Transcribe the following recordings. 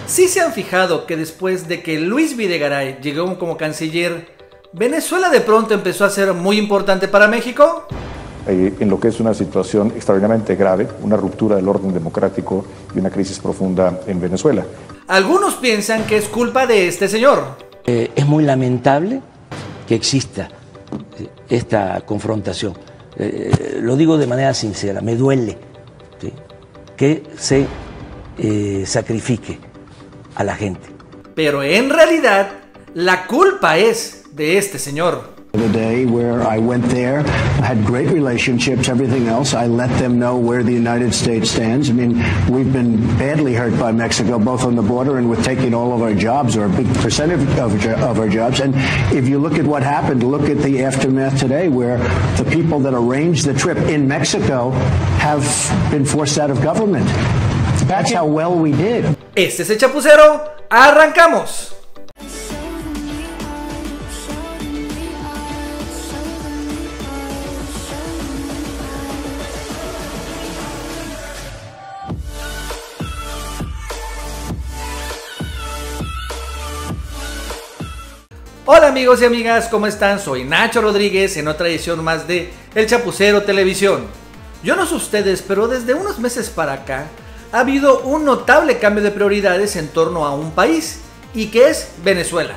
¿Sí se han fijado que después de que Luis Videgaray llegó como canciller, Venezuela de pronto empezó a ser muy importante para México? En lo que es una situación extraordinariamente grave, una ruptura del orden democrático y una crisis profunda en Venezuela. Algunos piensan que es culpa de este señor. Es muy lamentable que exista esta confrontación. Lo digo de manera sincera, me duele, ¿sí?, que se sacrifique a la gente. Pero en realidad, la culpa es de este señor. The day where I went there, I had great relationships, everything else. I let them know where the United States stands. I mean, we've been badly hurt by Mexico, both on the border and with taking all of our jobs, or a big percentage of our jobs. And if you look at what happened, look at the aftermath today, where the people that arranged the trip in Mexico have been forced out of government. That's how well we did. Este es el Chapucero, arrancamos. Hola amigos y amigas, ¿cómo están? Soy Nacho Rodríguez en otra edición más de El Chapucero Televisión. Yo no sé ustedes, pero desde unos meses para acá ha habido un notable cambio de prioridades en torno a un país, y que es Venezuela.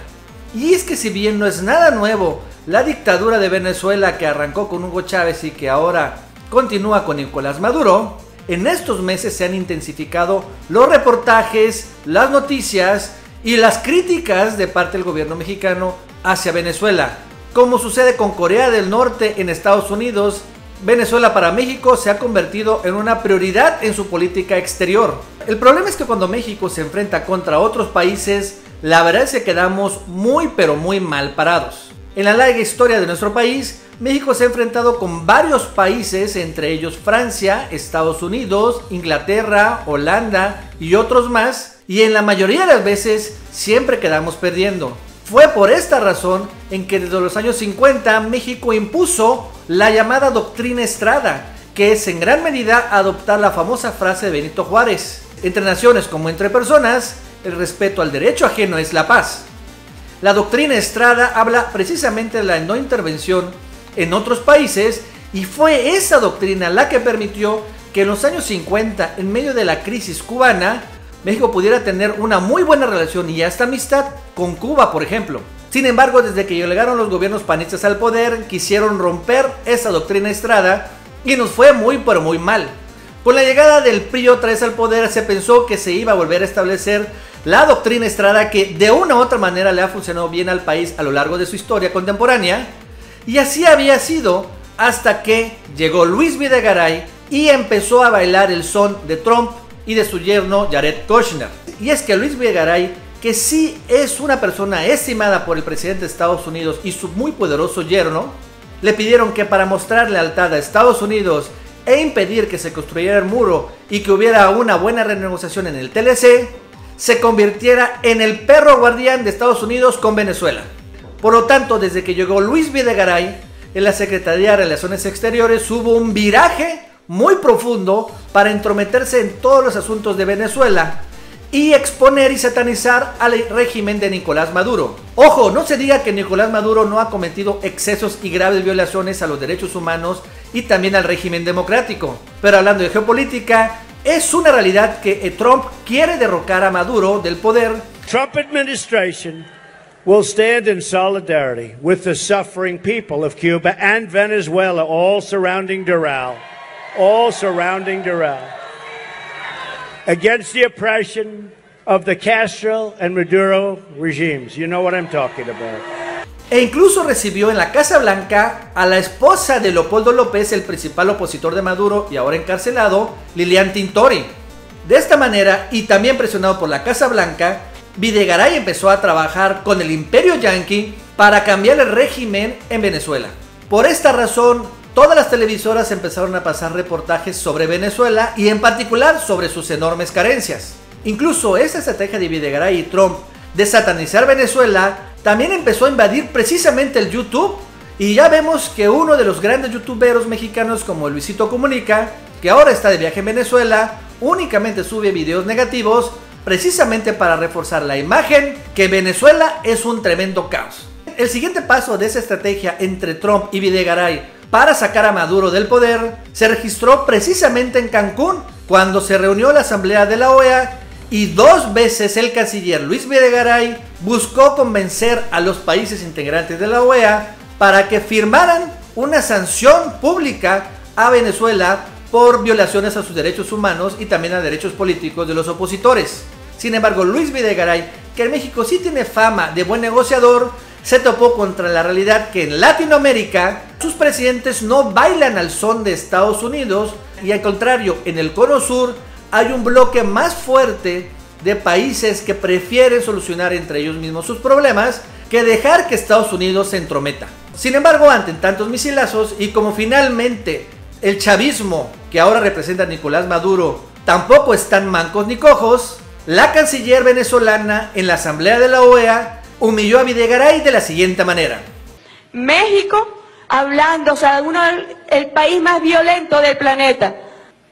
Y es que si bien no es nada nuevo la dictadura de Venezuela que arrancó con Hugo Chávez y que ahora continúa con Nicolás Maduro, en estos meses se han intensificado los reportajes, las noticias y las críticas de parte del gobierno mexicano hacia Venezuela. Como sucede con Corea del Norte en Estados Unidos, Venezuela para México se ha convertido en una prioridad en su política exterior. El problema es que cuando México se enfrenta contra otros países, la verdad es que quedamos muy pero muy mal parados. En la larga historia de nuestro país, México se ha enfrentado con varios países, entre ellos Francia, Estados Unidos, Inglaterra, Holanda y otros más, y en la mayoría de las veces siempre quedamos perdiendo. Fue por esta razón en que desde los años 50 México impuso la llamada Doctrina Estrada, que es en gran medida adoptar la famosa frase de Benito Juárez: entre naciones como entre personas, el respeto al derecho ajeno es la paz. La Doctrina Estrada habla precisamente de la no intervención en otros países, y fue esa doctrina la que permitió que en los años 50, en medio de la crisis cubana, México pudiera tener una muy buena relación y hasta amistad con Cuba, por ejemplo. Sin embargo, desde que llegaron los gobiernos panistas al poder, quisieron romper esa Doctrina Estrada y nos fue muy pero muy mal. Con la llegada del PRI otra vez al poder, se pensó que se iba a volver a establecer la Doctrina Estrada, que de una u otra manera le ha funcionado bien al país a lo largo de su historia contemporánea, y así había sido hasta que llegó Luis Videgaray y empezó a bailar el son de Trump y de su yerno Jared Kushner. Y es que Luis Videgaray, que sí es una persona estimada por el presidente de Estados Unidos y su muy poderoso yerno, le pidieron que para mostrar lealtad a Estados Unidos e impedir que se construyera el muro y que hubiera una buena renegociación en el TLC, se convirtiera en el perro guardián de Estados Unidos con Venezuela. Por lo tanto, desde que llegó Luis Videgaray, en la Secretaría de Relaciones Exteriores hubo un viraje muy profundo para entrometerse en todos los asuntos de Venezuela y exponer y satanizar al régimen de Nicolás Maduro. Ojo, no se diga que Nicolás Maduro no ha cometido excesos y graves violaciones a los derechos humanos y también al régimen democrático. Pero hablando de geopolítica, es una realidad que Trump quiere derrocar a Maduro del poder. Trump administration will stand in solidarity with the suffering people of Cuba and Venezuela, all surrounding Doral, against the oppression of the Castro and Maduro regimes. You know what I'm talking about. E incluso recibió en la Casa Blanca a la esposa de Leopoldo López, el principal opositor de Maduro y ahora encarcelado, Lilian Tintori. De esta manera, y también presionado por la Casa Blanca, Videgaray empezó a trabajar con el imperio yanqui para cambiar el régimen en Venezuela. Por esta razón, todas las televisoras empezaron a pasar reportajes sobre Venezuela y en particular sobre sus enormes carencias. Incluso esa estrategia de Videgaray y Trump de satanizar Venezuela también empezó a invadir precisamente el YouTube, y ya vemos que uno de los grandes youtuberos mexicanos como Luisito Comunica, que ahora está de viaje en Venezuela, únicamente sube videos negativos precisamente para reforzar la imagen que Venezuela es un tremendo caos. El siguiente paso de esa estrategia entre Trump y Videgaray para sacar a Maduro del poder se registró precisamente en Cancún, cuando se reunió la Asamblea de la OEA y 2 veces el canciller Luis Videgaray buscó convencer a los países integrantes de la OEA para que firmaran una sanción pública a Venezuela por violaciones a sus derechos humanos y también a derechos políticos de los opositores. Sin embargo, Luis Videgaray, que en México sí tiene fama de buen negociador, se topó contra la realidad que en Latinoamérica sus presidentes no bailan al son de Estados Unidos y al contrario, en el Cono Sur hay un bloque más fuerte de países que prefieren solucionar entre ellos mismos sus problemas que dejar que Estados Unidos se entrometa. Sin embargo, ante tantos misilazos y como finalmente el chavismo que ahora representa a Nicolás Maduro tampoco están mancos ni cojos, la canciller venezolana en la Asamblea de la OEA humilló a Videgaray de la siguiente manera. México, hablando, o sea, el país más violento del planeta,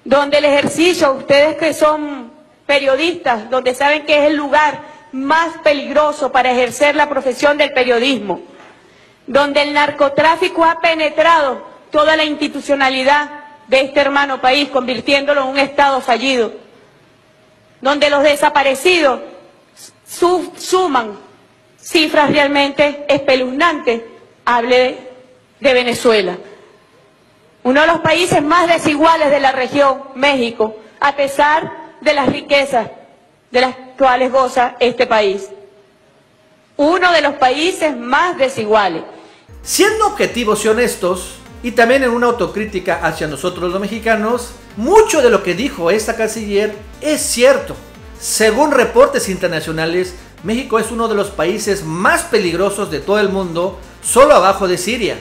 donde el ejercicio, ustedes que son periodistas, donde saben que es el lugar más peligroso para ejercer la profesión del periodismo, donde el narcotráfico ha penetrado toda la institucionalidad de este hermano país, convirtiéndolo en un estado fallido, donde los desaparecidos suman cifras realmente espeluznantes. Hable de Venezuela, uno de los países más desiguales de la región, México, a pesar de las riquezas de las cuales goza este país. Uno de los países más desiguales. Siendo objetivos y honestos, y también en una autocrítica hacia nosotros los mexicanos, mucho de lo que dijo esta canciller es cierto. Según reportes internacionales, México es uno de los países más peligrosos de todo el mundo, solo abajo de Siria.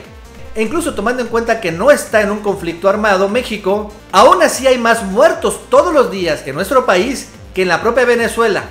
E incluso tomando en cuenta que no está en un conflicto armado México, aún así hay más muertos todos los días en nuestro país que en la propia Venezuela.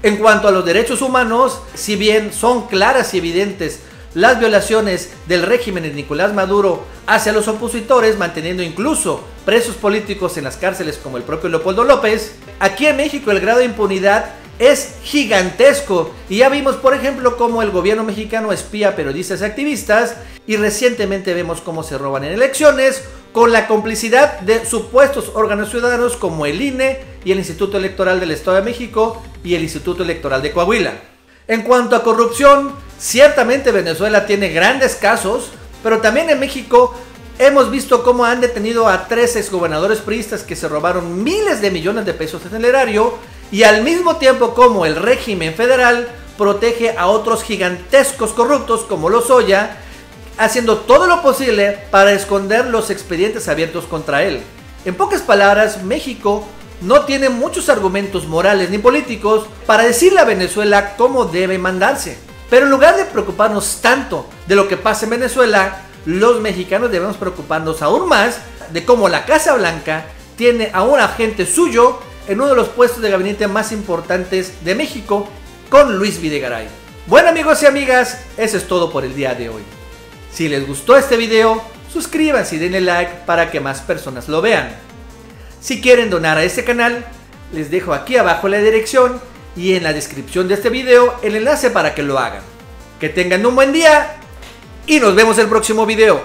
En cuanto a los derechos humanos, si bien son claras y evidentes las violaciones del régimen de Nicolás Maduro hacia los opositores, manteniendo incluso presos políticos en las cárceles como el propio Leopoldo López, aquí en México el grado de impunidad es gigantesco y ya vimos por ejemplo cómo el gobierno mexicano espía a periodistas y activistas, y recientemente vemos cómo se roban en elecciones con la complicidad de supuestos órganos ciudadanos como el INE y el Instituto Electoral del Estado de México y el Instituto Electoral de Coahuila. En cuanto a corrupción, ciertamente Venezuela tiene grandes casos, pero también en México hemos visto cómo han detenido a 3 exgobernadores priistas que se robaron miles de millones de pesos en el erario, y al mismo tiempo como el régimen federal protege a otros gigantescos corruptos como Lozoya, haciendo todo lo posible para esconder los expedientes abiertos contra él. En pocas palabras, México no tiene muchos argumentos morales ni políticos para decirle a Venezuela cómo debe mandarse. Pero en lugar de preocuparnos tanto de lo que pasa en Venezuela, los mexicanos debemos preocuparnos aún más de cómo la Casa Blanca tiene a un agente suyo en uno de los puestos de gabinete más importantes de México, con Luis Videgaray. Bueno amigos y amigas, eso es todo por el día de hoy. Si les gustó este video, suscríbanse y denle like para que más personas lo vean. Si quieren donar a este canal, les dejo aquí abajo la dirección y en la descripción de este video el enlace para que lo hagan. Que tengan un buen día y nos vemos en el próximo video.